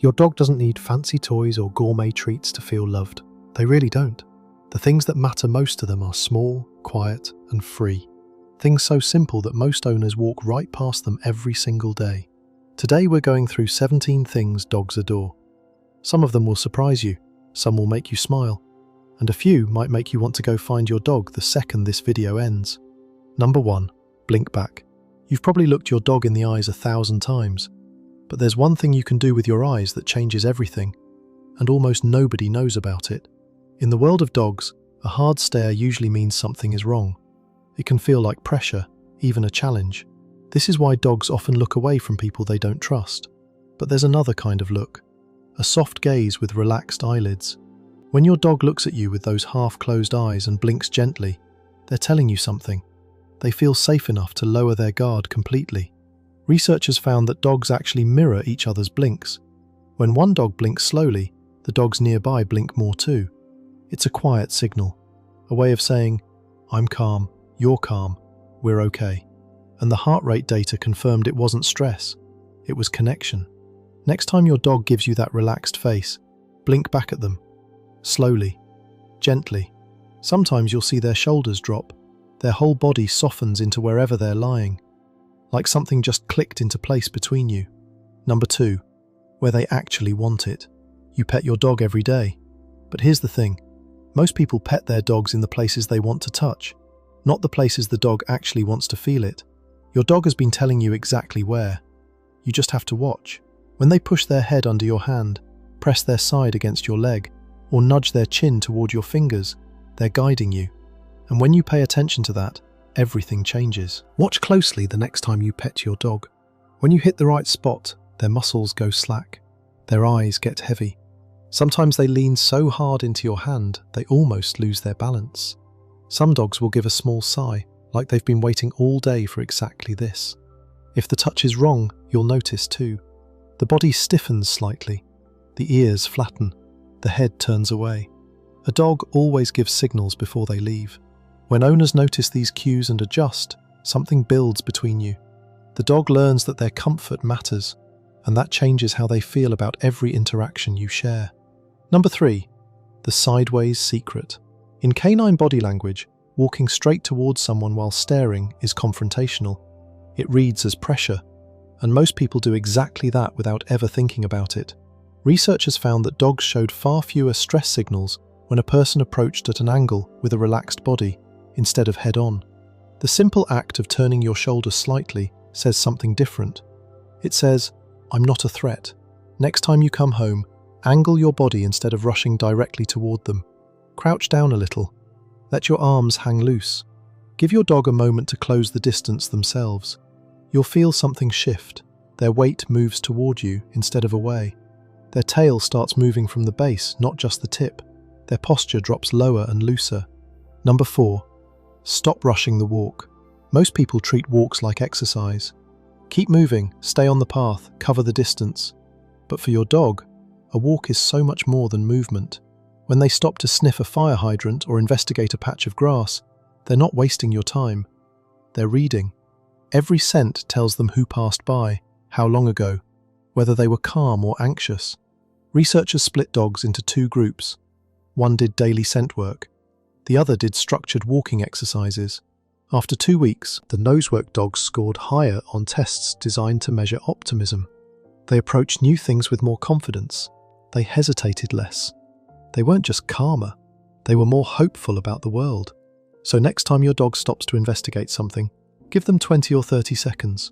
Your dog doesn't need fancy toys or gourmet treats to feel loved. They really don't. The things that matter most to them are small, quiet, and free. Things so simple that most owners walk right past them every single day. Today we're going through 17 things dogs adore. Some of them will surprise you, some will make you smile, and a few might make you want to go find your dog the second this video ends. Number 1. Blink back. You've probably looked your dog in the eyes 1,000 times, but there's one thing you can do with your eyes that changes everything, and almost nobody knows about it. In the world of dogs, a hard stare usually means something is wrong. It can feel like pressure, even a challenge. This is why dogs often look away from people they don't trust. But there's another kind of look. A soft gaze with relaxed eyelids. When your dog looks at you with those half-closed eyes and blinks gently, they're telling you something. They feel safe enough to lower their guard completely. Researchers found that dogs actually mirror each other's blinks. When one dog blinks slowly, the dogs nearby blink more too. It's a quiet signal, a way of saying, I'm calm, you're calm, we're okay. And the heart rate data confirmed it wasn't stress, it was connection. Next time your dog gives you that relaxed face, blink back at them. Slowly, gently. Sometimes you'll see their shoulders drop, their whole body softens into wherever they're lying, like something just clicked into place between you. Number 2, where they actually want it. You pet your dog every day, but here's the thing. Most people pet their dogs in the places they want to touch, not the places the dog actually wants to feel it. Your dog has been telling you exactly where. You just have to watch. When they push their head under your hand, press their side against your leg, or nudge their chin toward your fingers, they're guiding you. And when you pay attention to that, everything changes. Watch closely the next time you pet your dog. When you hit the right spot, their muscles go slack. Their eyes get heavy. Sometimes they lean so hard into your hand, they almost lose their balance. Some dogs will give a small sigh, like they've been waiting all day for exactly this. If the touch is wrong, you'll notice too. The body stiffens slightly. The ears flatten. The head turns away. A dog always gives signals before they leave. When owners notice these cues and adjust, something builds between you. The dog learns that their comfort matters, and that changes how they feel about every interaction you share. Number 3. The sideways secret. In canine body language, walking straight towards someone while staring is confrontational. It reads as pressure, and most people do exactly that without ever thinking about it. Researchers found that dogs showed far fewer stress signals when a person approached at an angle with a relaxed body, instead of head-on. The simple act of turning your shoulders slightly says something different. It says, I'm not a threat. Next time you come home, angle your body instead of rushing directly toward them. Crouch down a little. Let your arms hang loose. Give your dog a moment to close the distance themselves. You'll feel something shift. Their weight moves toward you instead of away. Their tail starts moving from the base, not just the tip. Their posture drops lower and looser. Number 4. Stop rushing the walk. Most people treat walks like exercise. Keep moving, stay on the path, cover the distance. But for your dog, a walk is so much more than movement. When they stop to sniff a fire hydrant or investigate a patch of grass, they're not wasting your time. They're reading. Every scent tells them who passed by, how long ago, whether they were calm or anxious. Researchers split dogs into 2 groups. One did daily scent work. The other did structured walking exercises. After 2 weeks, the nosework dogs scored higher on tests designed to measure optimism. They approached new things with more confidence. They hesitated less. They weren't just calmer, they were more hopeful about the world. So next time your dog stops to investigate something, give them 20 or 30 seconds.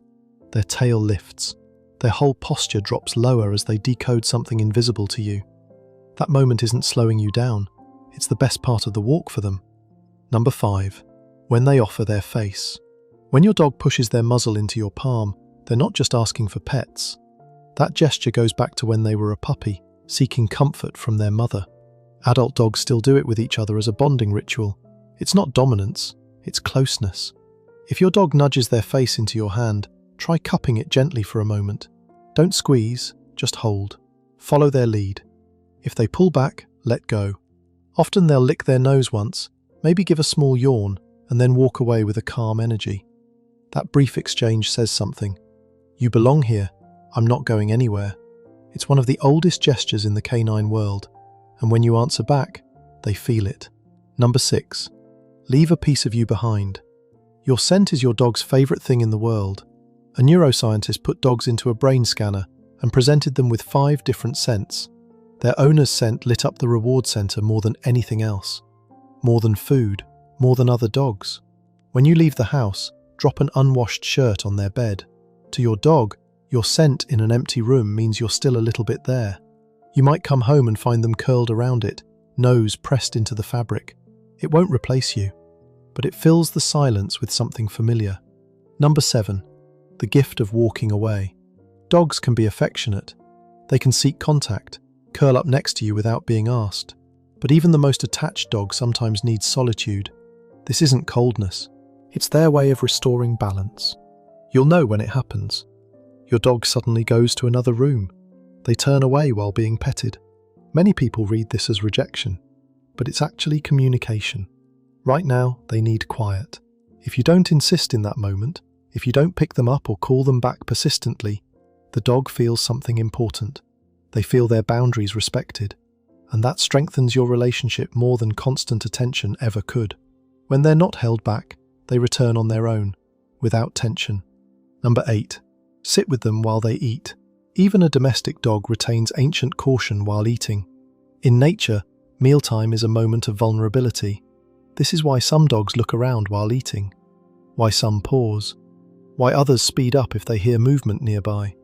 Their tail lifts. Their whole posture drops lower as they decode something invisible to you. That moment isn't slowing you down. It's the best part of the walk for them. Number 5. When they offer their face. When your dog pushes their muzzle into your palm, they're not just asking for pets. That gesture goes back to when they were a puppy, seeking comfort from their mother. Adult dogs still do it with each other as a bonding ritual. It's not dominance, it's closeness. If your dog nudges their face into your hand, try cupping it gently for a moment. Don't squeeze, just hold. Follow their lead. If they pull back, let go. Often they'll lick their nose once, maybe give a small yawn, and then walk away with a calm energy. That brief exchange says something. You belong here. I'm not going anywhere. It's one of the oldest gestures in the canine world, and when you answer back, they feel it. Number 6. Leave a piece of you behind. Your scent is your dog's favourite thing in the world. A neuroscientist put dogs into a brain scanner and presented them with 5 different scents. Their owner's scent lit up the reward centre more than anything else. More than food, more than other dogs. When you leave the house, drop an unwashed shirt on their bed. To your dog, your scent in an empty room means you're still a little bit there. You might come home and find them curled around it, nose pressed into the fabric. It won't replace you, but it fills the silence with something familiar. Number 7. The gift of walking away. Dogs can be affectionate. They can seek contact, curl up next to you without being asked. But even the most attached dog sometimes needs solitude. This isn't coldness. It's their way of restoring balance. You'll know when it happens. Your dog suddenly goes to another room. They turn away while being petted. Many people read this as rejection, but it's actually communication. Right now, they need quiet. If you don't insist in that moment, if you don't pick them up or call them back persistently, the dog feels something important. They feel their boundaries respected, and that strengthens your relationship more than constant attention ever could. When they're not held back, they return on their own, without tension. Number 8. Sit with them while they eat. Even a domestic dog retains ancient caution while eating. In nature, mealtime is a moment of vulnerability. This is why some dogs look around while eating, why some pause, why others speed up if they hear movement nearby.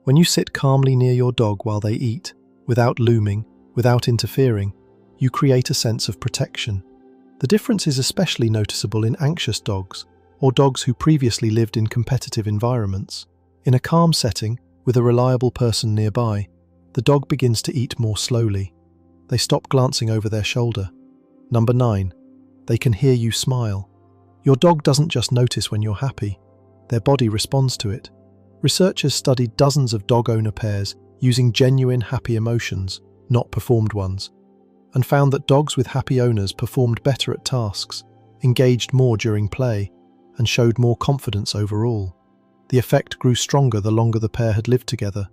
When you sit calmly near your dog while they eat, without looming, without interfering, you create a sense of protection. The difference is especially noticeable in anxious dogs, or dogs who previously lived in competitive environments. In a calm setting, with a reliable person nearby, the dog begins to eat more slowly. They stop glancing over their shoulder. Number 9. They can hear you smile. Your dog doesn't just notice when you're happy. Their body responds to it. Researchers studied dozens of dog-owner pairs using genuine happy emotions, not performed ones, and found that dogs with happy owners performed better at tasks, engaged more during play, and showed more confidence overall. The effect grew stronger the longer the pair had lived together.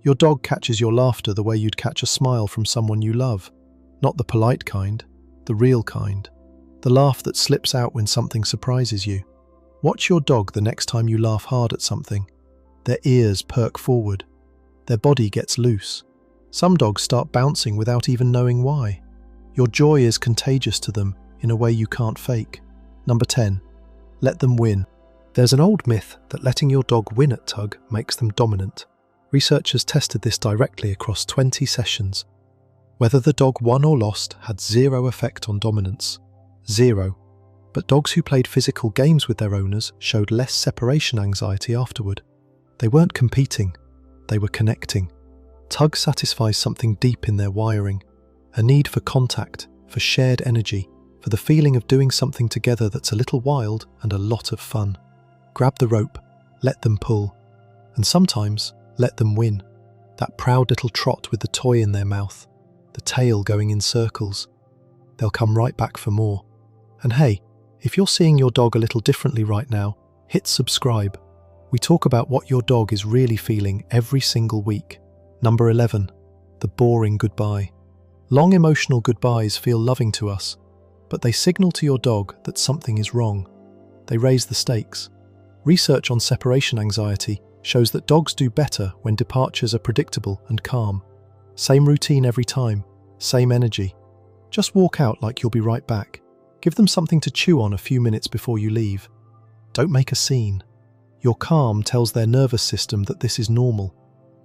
Your dog catches your laughter the way you'd catch a smile from someone you love. Not the polite kind, the real kind. The laugh that slips out when something surprises you. Watch your dog the next time you laugh hard at something. Their ears perk forward. Their body gets loose. Some dogs start bouncing without even knowing why. Your joy is contagious to them in a way you can't fake. Number 10. Let them win. There's an old myth that letting your dog win at tug makes them dominant. Researchers tested this directly across 20 sessions. Whether the dog won or lost had zero effect on dominance. Zero. But dogs who played physical games with their owners showed less separation anxiety afterward. They weren't competing, they were connecting. Tug satisfies something deep in their wiring, a need for contact, for shared energy, for the feeling of doing something together that's a little wild and a lot of fun. Grab the rope, let them pull, and sometimes let them win. That proud little trot with the toy in their mouth, the tail going in circles. They'll come right back for more. And hey, if you're seeing your dog a little differently right now, hit subscribe. We talk about what your dog is really feeling every single week. Number 11. The boring goodbye. Long emotional goodbyes feel loving to us, but they signal to your dog that something is wrong. They raise the stakes. Research on separation anxiety shows that dogs do better when departures are predictable and calm. Same routine every time, same energy. Just walk out like you'll be right back. Give them something to chew on a few minutes before you leave. Don't make a scene. Your calm tells their nervous system that this is normal.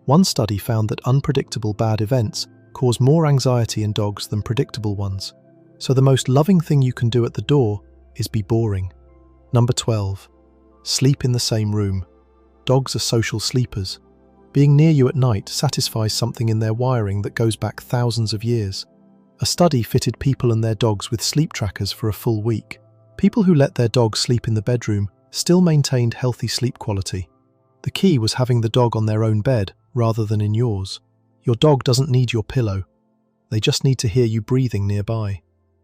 One study found that unpredictable bad events cause more anxiety in dogs than predictable ones. So the most loving thing you can do at the door is be boring. Number 12. Sleep in the same room. Dogs are social sleepers. Being near you at night satisfies something in their wiring that goes back thousands of years. A study fitted people and their dogs with sleep trackers for a full week. People who let their dogs sleep in the bedroom still maintained healthy sleep quality. The key was having the dog on their own bed rather than in yours. Your dog doesn't need your pillow. They just need to hear you breathing nearby.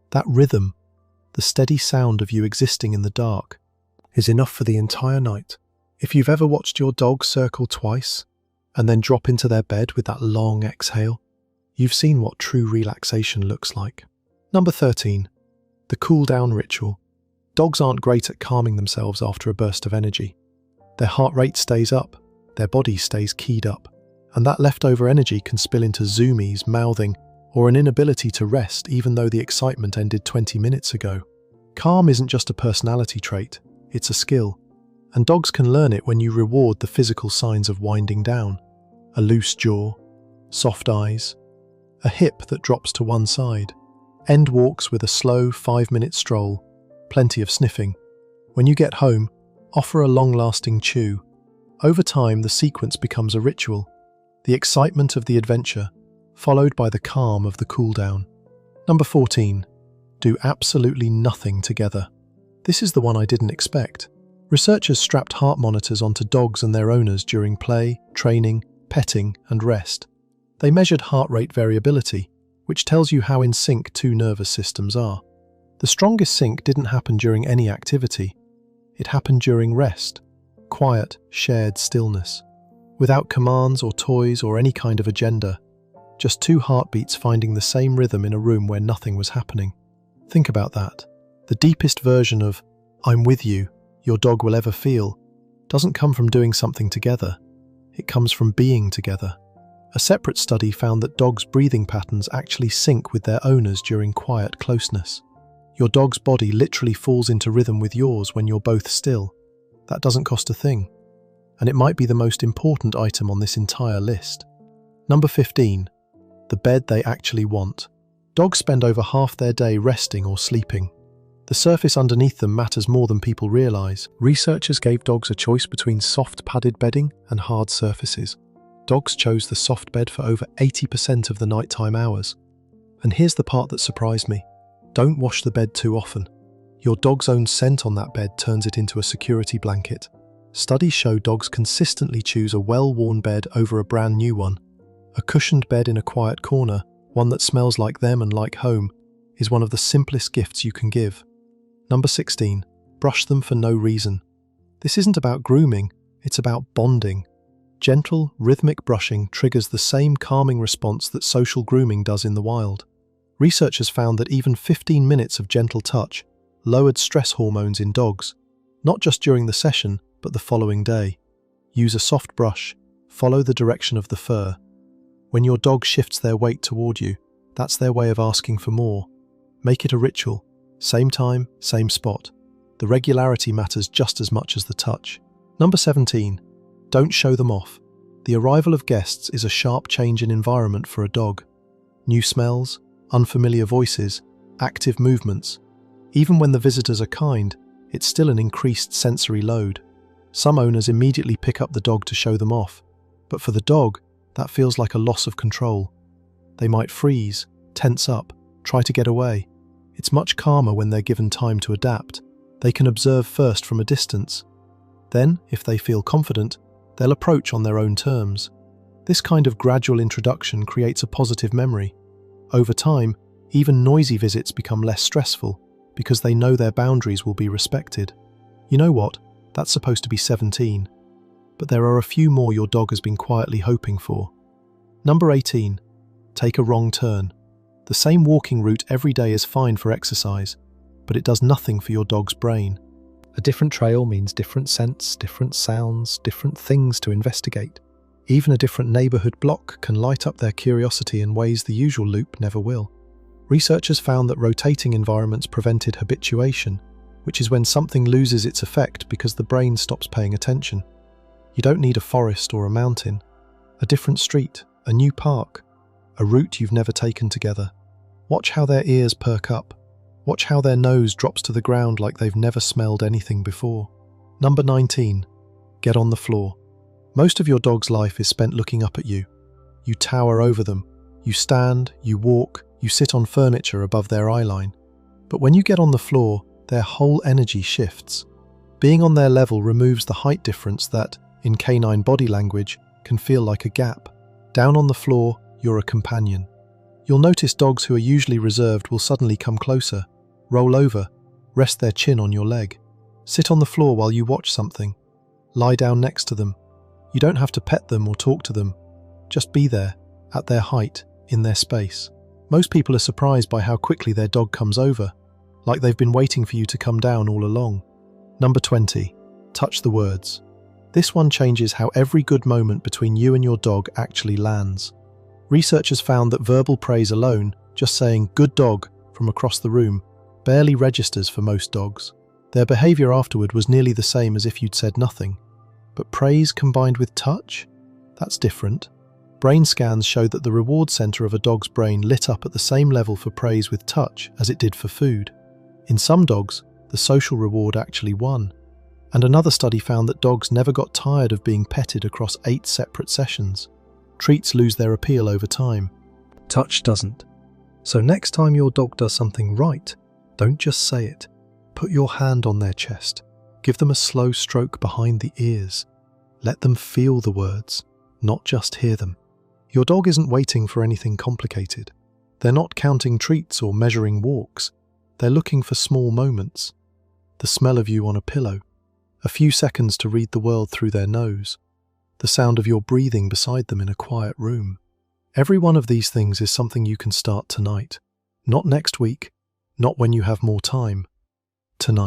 That rhythm, the steady sound of you existing in the dark, is enough for the entire night. If you've ever watched your dog circle twice, and then drop into their bed with that long exhale, you've seen what true relaxation looks like. Number 13. The cool down ritual. Dogs aren't great at calming themselves after a burst of energy. Their heart rate stays up, their body stays keyed up, and that leftover energy can spill into zoomies, mouthing, or an inability to rest even though the excitement ended 20 minutes ago. Calm isn't just a personality trait, it's a skill. And dogs can learn it when you reward the physical signs of winding down. A loose jaw, soft eyes, a hip that drops to one side, end walks with a slow 5-minute stroll, plenty of sniffing. When you get home, offer a long-lasting chew. Over time, the sequence becomes a ritual. The excitement of the adventure, followed by the calm of the cool down. Number 14. Do absolutely nothing together. This is the one I didn't expect. Researchers strapped heart monitors onto dogs and their owners during play, training, petting, and rest. They measured heart rate variability, which tells you how in sync two nervous systems are. The strongest sync didn't happen during any activity. It happened during rest, quiet, shared stillness. Without commands or toys or any kind of agenda, just two heartbeats finding the same rhythm in a room where nothing was happening. Think about that. The deepest version of "I'm with you" your dog will ever feel doesn't come from doing something together. It comes from being together. A separate study found that dogs' breathing patterns actually sync with their owners during quiet closeness. Your dog's body literally falls into rhythm with yours when you're both still. That doesn't cost a thing. And it might be the most important item on this entire list. Number 15. The bed they actually want. Dogs spend over half their day resting or sleeping. The surface underneath them matters more than people realize. Researchers gave dogs a choice between soft padded bedding and hard surfaces. Dogs chose the soft bed for over 80% of the nighttime hours. And here's the part that surprised me. Don't wash the bed too often. Your dog's own scent on that bed turns it into a security blanket. Studies show dogs consistently choose a well-worn bed over a brand new one. A cushioned bed in a quiet corner, one that smells like them and like home, is one of the simplest gifts you can give. Number 16. Brush them for no reason. This isn't about grooming, it's about bonding. Gentle, rhythmic brushing triggers the same calming response that social grooming does in the wild. Researchers found that even 15 minutes of gentle touch lowered stress hormones in dogs, not just during the session, but the following day. Use a soft brush, follow the direction of the fur. When your dog shifts their weight toward you, that's their way of asking for more. Make it a ritual. Same time, same spot. The regularity matters just as much as the touch. Number 17. Don't show them off. The arrival of guests is a sharp change in environment for a dog. New smells, unfamiliar voices, active movements. Even when the visitors are kind, it's still an increased sensory load. Some owners immediately pick up the dog to show them off, but for the dog, that feels like a loss of control. They might freeze, tense up, try to get away. It's much calmer when they're given time to adapt. They can observe first from a distance. Then, if they feel confident, they'll approach on their own terms. This kind of gradual introduction creates a positive memory. Over time, even noisy visits become less stressful because they know their boundaries will be respected. You know what? That's supposed to be 17. But there are a few more your dog has been quietly hoping for. Number 18. Take a wrong turn. The same walking route every day is fine for exercise, but it does nothing for your dog's brain. A different trail means different scents, different sounds, different things to investigate. Even a different neighborhood block can light up their curiosity in ways the usual loop never will. Researchers found that rotating environments prevented habituation, which is when something loses its effect because the brain stops paying attention. You don't need a forest or a mountain. A different street, a new park, a route you've never taken together. Watch how their ears perk up. Watch how their nose drops to the ground like they've never smelled anything before. Number 19. Get on the floor. Most of your dog's life is spent looking up at you. You tower over them. You stand, you walk, you sit on furniture above their eye line. But when you get on the floor, their whole energy shifts. Being on their level removes the height difference that, in canine body language, can feel like a gap. Down on the floor, you're a companion. You'll notice dogs who are usually reserved will suddenly come closer, roll over, rest their chin on your leg. Sit on the floor while you watch something. Lie down next to them. You don't have to pet them or talk to them. Just be there, at their height, in their space. Most people are surprised by how quickly their dog comes over, like they've been waiting for you to come down all along. Number 20. Touch the words. This one changes how every good moment between you and your dog actually lands. Researchers found that verbal praise alone, just saying "good dog" from across the room, barely registers for most dogs. Their behavior afterward was nearly the same as if you'd said nothing. But praise combined with touch? That's different. Brain scans showed that the reward center of a dog's brain lit up at the same level for praise with touch as it did for food. In some dogs, the social reward actually won. And another study found that dogs never got tired of being petted across 8 separate sessions. Treats lose their appeal over time. Touch doesn't. So next time your dog does something right, don't just say it. Put your hand on their chest. Give them a slow stroke behind the ears. Let them feel the words, not just hear them. Your dog isn't waiting for anything complicated. They're not counting treats or measuring walks. They're looking for small moments. The smell of you on a pillow. A few seconds to read the world through their nose. The sound of your breathing beside them in a quiet room. Every one of these things is something you can start tonight. Not next week. Not when you have more time. Tonight.